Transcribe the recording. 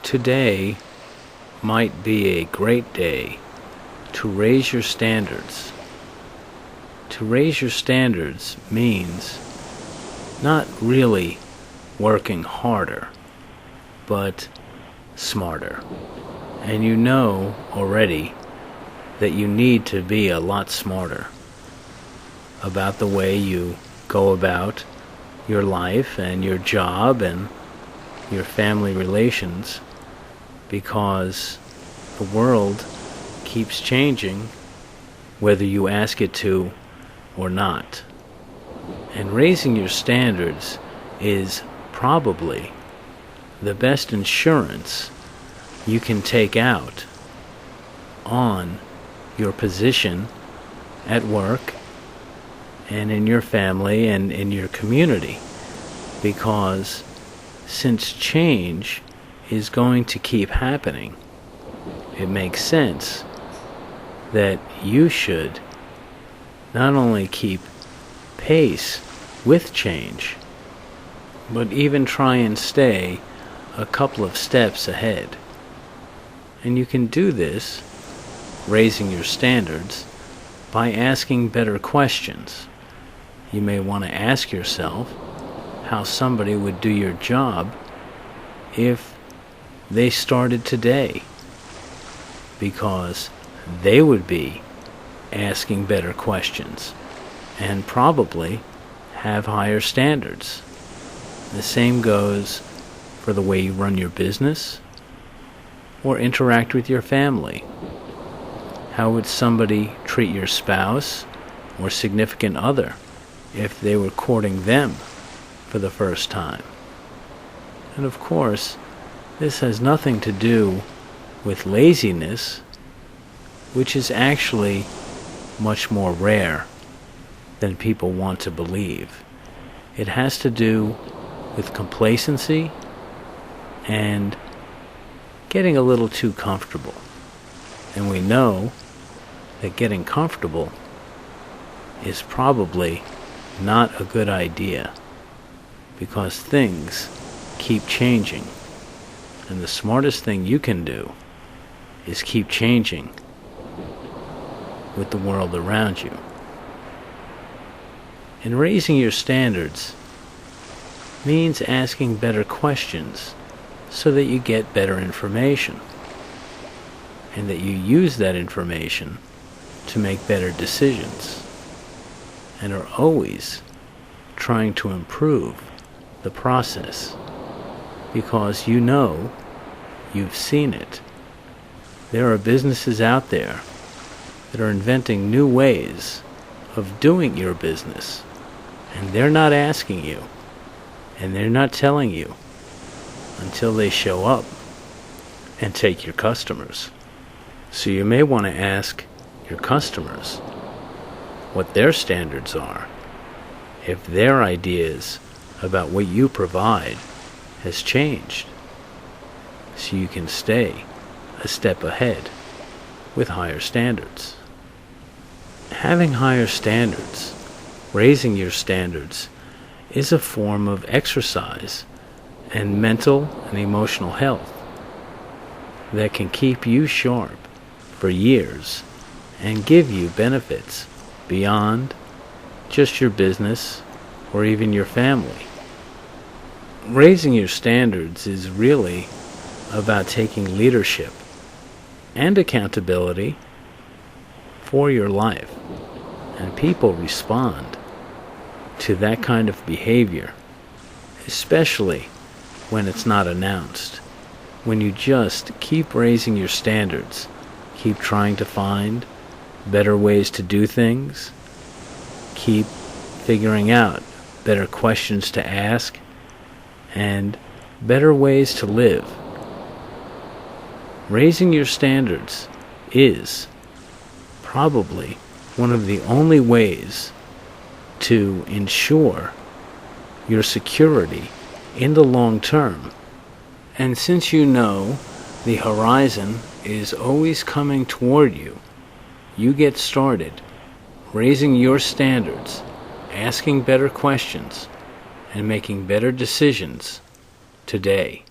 Today might be a great day to raise your standards. To raise your standards means not really working harder, but smarter. And you know already that you need to be a lot smarter about the way you go about your life and your job and your family relations, because the world keeps changing whether you ask it to or not. And raising your standards is probably the best insurance you can take out on your position at work and in your family and in your community, because since change is going to keep happening, it makes sense that you should not only keep pace with change, but even try and stay a couple of steps ahead. And you can do this, raising your standards, by asking better questions. You may want to ask yourself how somebody would do your job if they started today, because they would be asking better questions and probably have higher standards. The same goes for the way you run your business or interact with your family. How would somebody treat your spouse or significant other if they were courting them for the first time? And of course, this has nothing to do with laziness, which is actually much more rare than people want to believe. It has to do with complacency and getting a little too comfortable. And we know that getting comfortable is probably not a good idea, because things keep changing. And the smartest thing you can do is keep changing with the world around you. And raising your standards means asking better questions so that you get better information, and that you use that information to make better decisions, and are always trying to improve the process, because you know, you've seen it. There are businesses out there that are inventing new ways of doing your business, and they're not asking you, and they're not telling you until they show up and take your customers. So you may want to ask your customers what their standards are, if their ideas about what you provide has changed, so you can stay a step ahead with higher standards. Having higher standards, raising your standards, is a form of exercise and mental and emotional health that can keep you sharp for years and give you benefits beyond just your business or even your family. Raising your standards is really about taking leadership and accountability for your life, and people respond to that kind of behavior, especially when it's not announced. When you just keep raising your standards, keep trying to find better ways to do things, keep figuring out better questions to ask, and better ways to live. Raising your standards is probably one of the only ways to ensure your security in the long term. And since you know the horizon is always coming toward you, you get started raising your standards, asking better questions, and making better decisions today.